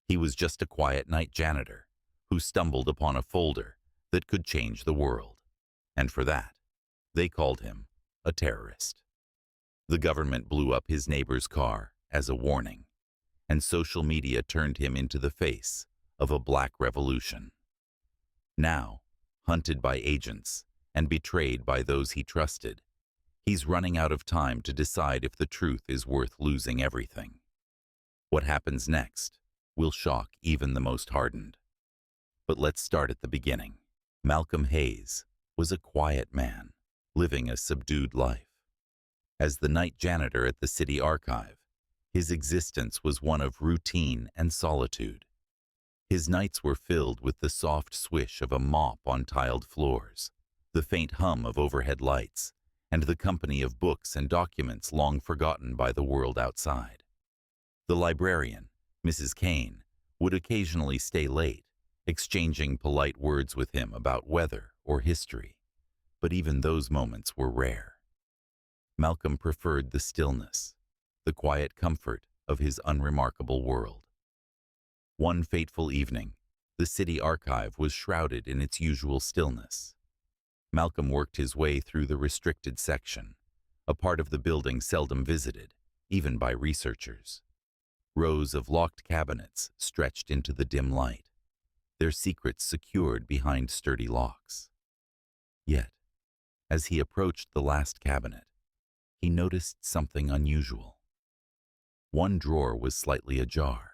He was just a quiet night janitor who stumbled upon a folder that could change the world. And for that, they called him a terrorist. The government blew up his neighbor's car as a warning, and social media turned him into the face of a black revolution. Now, hunted by agents and betrayed by those he trusted, he's running out of time to decide if the truth is worth losing everything. What happens next will shock even the most hardened. But let's start at the beginning. Malcolm Hayes was a quiet man, living a subdued life. As the night janitor at the city archive, his existence was one of routine and solitude. His nights were filled with the soft swish of a mop on tiled floors, the faint hum of overhead lights, and the company of books and documents long forgotten by the world outside. The librarian, Mrs. Kane, would occasionally stay late, exchanging polite words with him about weather or history, but even those moments were rare. Malcolm preferred the stillness, the quiet comfort of his unremarkable world. One fateful evening, the city archive was shrouded in its usual stillness. Malcolm worked his way through the restricted section, a part of the building seldom visited, even by researchers. Rows of locked cabinets stretched into the dim light, their secrets secured behind sturdy locks. Yet, as he approached the last cabinet, he noticed something unusual. One drawer was slightly ajar,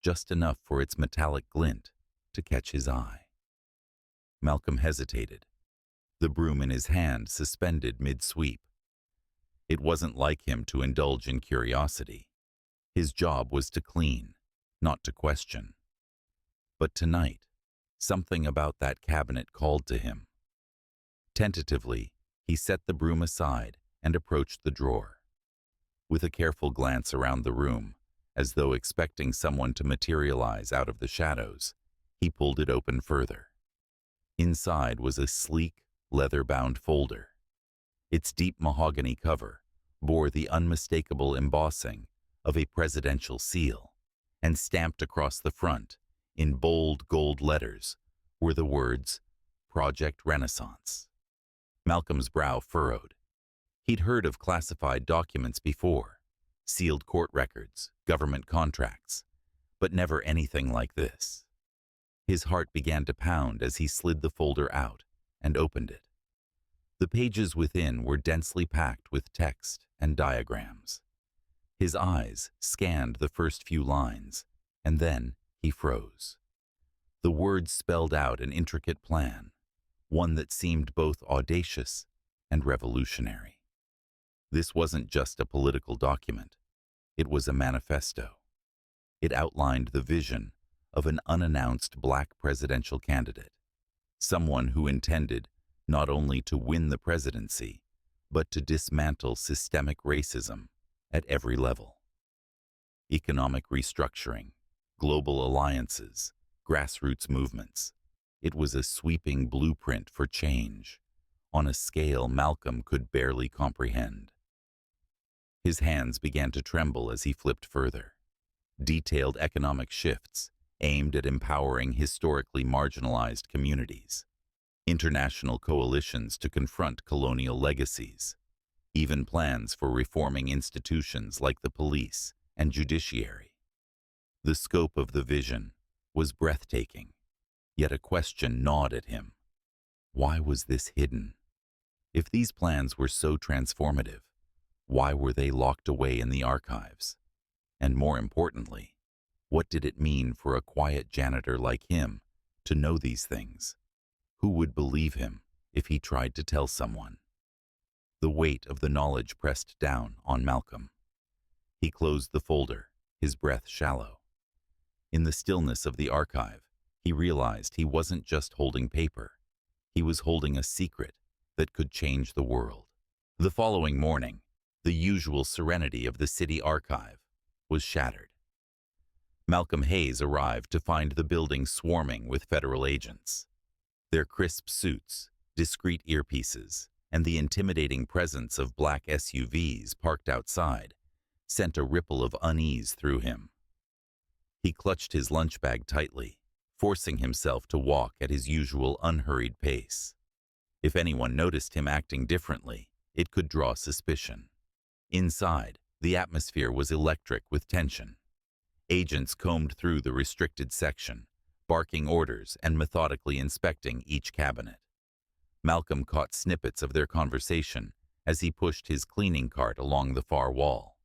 just enough for its metallic glint to catch his eye. Malcolm hesitated, the broom in his hand suspended mid-sweep. It wasn't like him to indulge in curiosity. His job was to clean, not to question. But tonight, something about that cabinet called to him. Tentatively, he set the broom aside and approached the drawer. With a careful glance around the room, as though expecting someone to materialize out of the shadows, he pulled it open further. Inside was a sleek, leather-bound folder. Its deep mahogany cover bore the unmistakable embossing of a presidential seal, and stamped across the front, in bold gold letters, were the words, Project Renaissance. Malcolm's brow furrowed. He'd heard of classified documents before, sealed court records, government contracts, but never anything like this. His heart began to pound as he slid the folder out and opened it. The pages within were densely packed with text and diagrams. His eyes scanned the first few lines, and then he froze. The words spelled out an intricate plan, one that seemed both audacious and revolutionary. This wasn't just a political document. It was a manifesto. It outlined the vision of an unannounced black presidential candidate, someone who intended not only to win the presidency, but to dismantle systemic racism at every level. Economic restructuring, global alliances, grassroots movements. It was a sweeping blueprint for change, on a scale Malcolm could barely comprehend. His hands began to tremble as he flipped further. Detailed economic shifts aimed at empowering historically marginalized communities, international coalitions to confront colonial legacies, even plans for reforming institutions like the police and judiciary. The scope of the vision was breathtaking, yet a question gnawed at him. Why was this hidden? If these plans were so transformative, why were they locked away in the archives? And more importantly, what did it mean for a quiet janitor like him to know these things? Who would believe him if he tried to tell someone? The weight of the knowledge pressed down on Malcolm. He closed the folder, his breath shallow. In the stillness of the archive, he realized he wasn't just holding paper. He was holding a secret that could change the world. The following morning, the usual serenity of the city archive was shattered. Malcolm Hayes arrived to find the building swarming with federal agents. Their crisp suits, discreet earpieces, and the intimidating presence of black SUVs parked outside sent a ripple of unease through him. He clutched his lunch bag tightly, forcing himself to walk at his usual unhurried pace. If anyone noticed him acting differently, it could draw suspicion. Inside, the atmosphere was electric with tension. Agents combed through the restricted section, barking orders and methodically inspecting each cabinet. Malcolm caught snippets of their conversation as he pushed his cleaning cart along the far wall.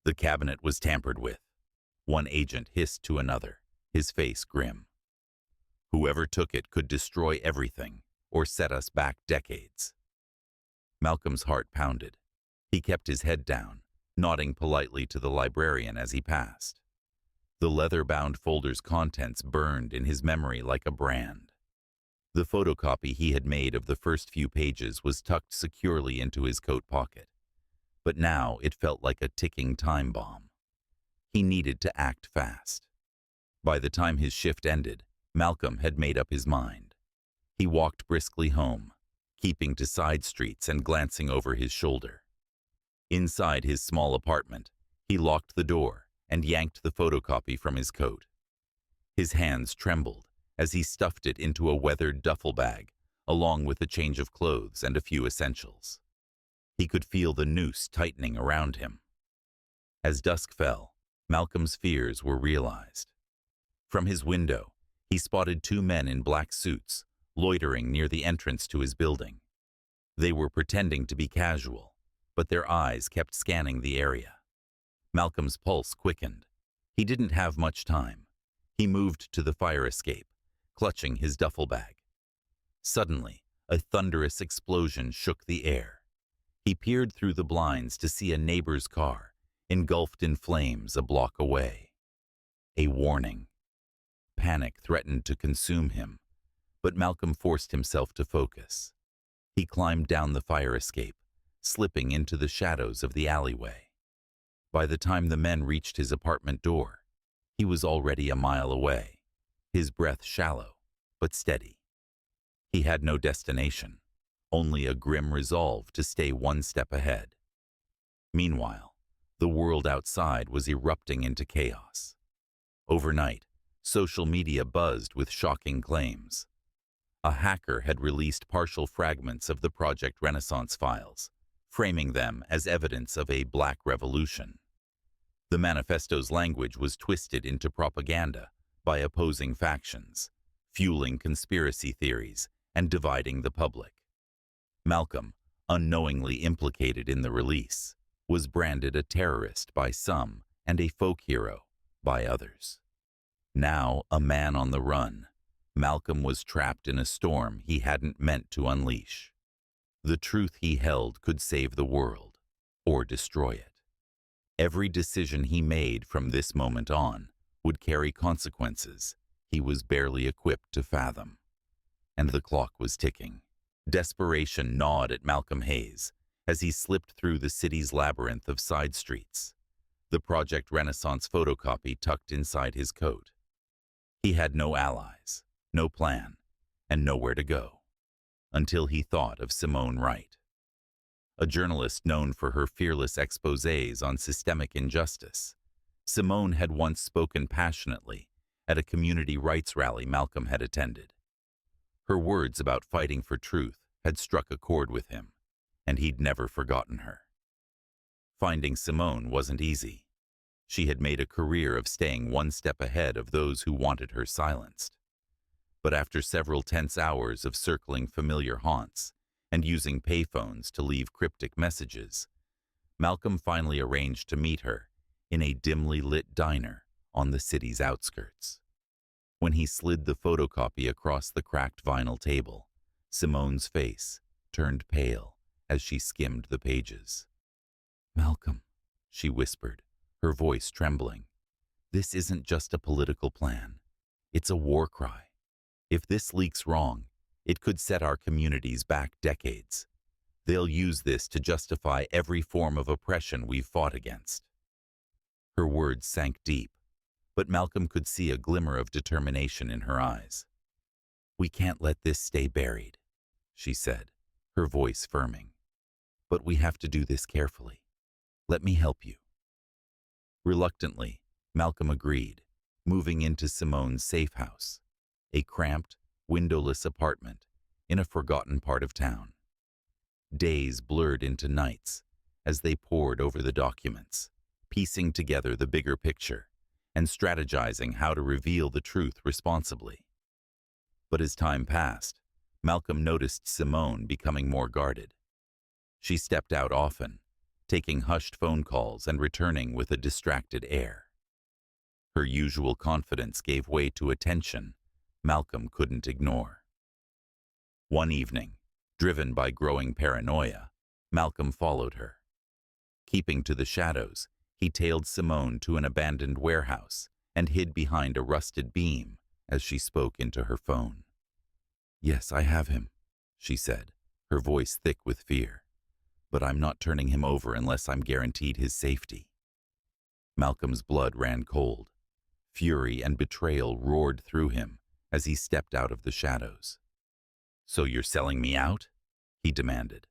The cabinet was tampered with. One agent hissed to another, his face grim. Whoever took it could destroy everything or set us back decades. Malcolm's heart pounded. He kept his head down, nodding politely to the librarian as he passed. The leather-bound folder's contents burned in his memory like a brand. The photocopy he had made of the first few pages was tucked securely into his coat pocket, but now it felt like a ticking time bomb. He needed to act fast. By the time his shift ended, Malcolm had made up his mind. He walked briskly home, keeping to side streets and glancing over his shoulder. Inside his small apartment, he locked the door and yanked the photocopy from his coat. His hands trembled as he stuffed it into a weathered duffel bag, along with a change of clothes and a few essentials. He could feel the noose tightening around him. As dusk fell, Malcolm's fears were realized. From his window, he spotted two men in black suits, loitering near the entrance to his building. They were pretending to be casual, but their eyes kept scanning the area. Malcolm's pulse quickened. He didn't have much time. He moved to the fire escape, clutching his duffel bag. Suddenly, a thunderous explosion shook the air. He peered through the blinds to see a neighbor's car, engulfed in flames a block away. A warning. Panic threatened to consume him, but Malcolm forced himself to focus. He climbed down the fire escape, slipping into the shadows of the alleyway. By the time the men reached his apartment door, he was already a mile away, his breath shallow but steady. He had no destination, only a grim resolve to stay one step ahead. Meanwhile, the world outside was erupting into chaos. Overnight, social media buzzed with shocking claims. A hacker had released partial fragments of the Project Renaissance files, framing them as evidence of a black revolution. The manifesto's language was twisted into propaganda by opposing factions, fueling conspiracy theories and dividing the public. Malcolm, unknowingly implicated in the release, was branded a terrorist by some and a folk hero by others. Now a man on the run, Malcolm was trapped in a storm he hadn't meant to unleash. The truth he held could save the world, or destroy it. Every decision he made from this moment on would carry consequences he was barely equipped to fathom. And the clock was ticking. Desperation gnawed at Malcolm Hayes as he slipped through the city's labyrinth of side streets, the Project Renaissance photocopy tucked inside his coat. He had no allies, no plan, and nowhere to go, until he thought of Simone Wright. A journalist known for her fearless exposés on systemic injustice, Simone had once spoken passionately at a community rights rally Malcolm had attended. Her words about fighting for truth had struck a chord with him, and he'd never forgotten her. Finding Simone wasn't easy. She had made a career of staying one step ahead of those who wanted her silenced. But after several tense hours of circling familiar haunts and using payphones to leave cryptic messages, Malcolm finally arranged to meet her in a dimly lit diner on the city's outskirts. When he slid the photocopy across the cracked vinyl table, Simone's face turned pale as she skimmed the pages. "Malcolm," she whispered, her voice trembling, "this isn't just a political plan. It's a war cry. If this leaks wrong, it could set our communities back decades. They'll use this to justify every form of oppression we've fought against." Her words sank deep, but Malcolm could see a glimmer of determination in her eyes. "We can't let this stay buried," she said, her voice firming. "But we have to do this carefully. Let me help you." Reluctantly, Malcolm agreed, moving into Simone's safe house, a cramped, windowless apartment in a forgotten part of town. Days blurred into nights as they pored over the documents, piecing together the bigger picture and strategizing how to reveal the truth responsibly. But as time passed, Malcolm noticed Simone becoming more guarded. She stepped out often, taking hushed phone calls and returning with a distracted air. Her usual confidence gave way to a tension Malcolm couldn't ignore. One evening, driven by growing paranoia, Malcolm followed her. Keeping to the shadows, he tailed Simone to an abandoned warehouse and hid behind a rusted beam as she spoke into her phone. "Yes, I have him," she said, her voice thick with fear. "But I'm not turning him over unless I'm guaranteed his safety." Malcolm's blood ran cold. Fury and betrayal roared through him as he stepped out of the shadows. "So you're selling me out?" he demanded.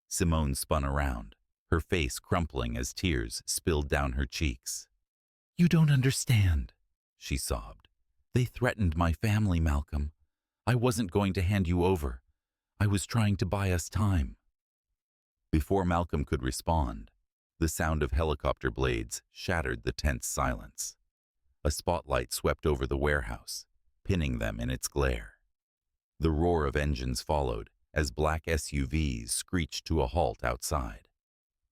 Simone spun around, her face crumpling as tears spilled down her cheeks. "You don't understand," she sobbed. "They threatened my family, Malcolm. I wasn't going to hand you over. I was trying to buy us time." Before Malcolm could respond, the sound of helicopter blades shattered the tense silence. A spotlight swept over the warehouse, pinning them in its glare. The roar of engines followed as black SUVs screeched to a halt outside.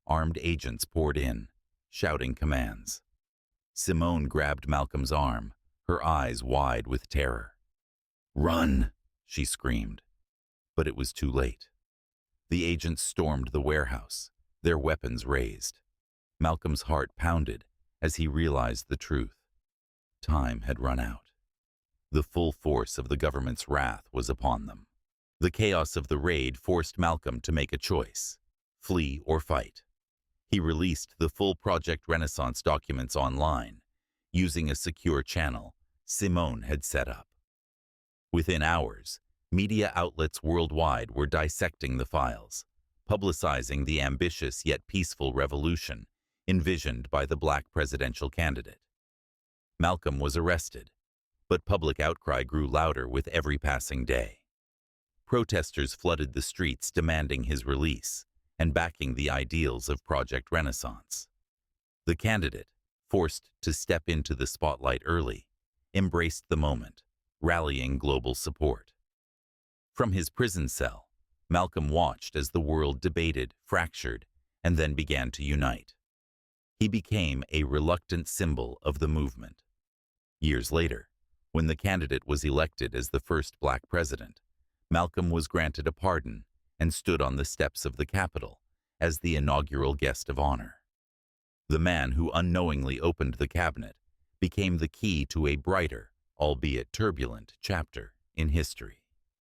Armed agents poured in, shouting commands. Simone grabbed Malcolm's arm, her eyes wide with terror. "Run!" she screamed. But it was too late. The agents stormed the warehouse, their weapons raised. Malcolm's heart pounded as he realized the truth. Time had run out. The full force of the government's wrath was upon them. The chaos of the raid forced Malcolm to make a choice: flee or fight. He released the full Project Renaissance documents online, using a secure channel Simone had set up. Within hours, media outlets worldwide were dissecting the files, publicizing the ambitious yet peaceful revolution envisioned by the black presidential candidate. Malcolm was arrested, but public outcry grew louder with every passing day. Protesters flooded the streets demanding his release and backing the ideals of Project Renaissance. The candidate, forced to step into the spotlight early, embraced the moment, rallying global support. From his prison cell, Malcolm watched as the world debated, fractured, and then began to unite. He became a reluctant symbol of the movement. Years later, when the candidate was elected as the first black president, Malcolm was granted a pardon and stood on the steps of the Capitol as the inaugural guest of honor. The man who unknowingly opened the cabinet became the key to a brighter, albeit turbulent, chapter in history.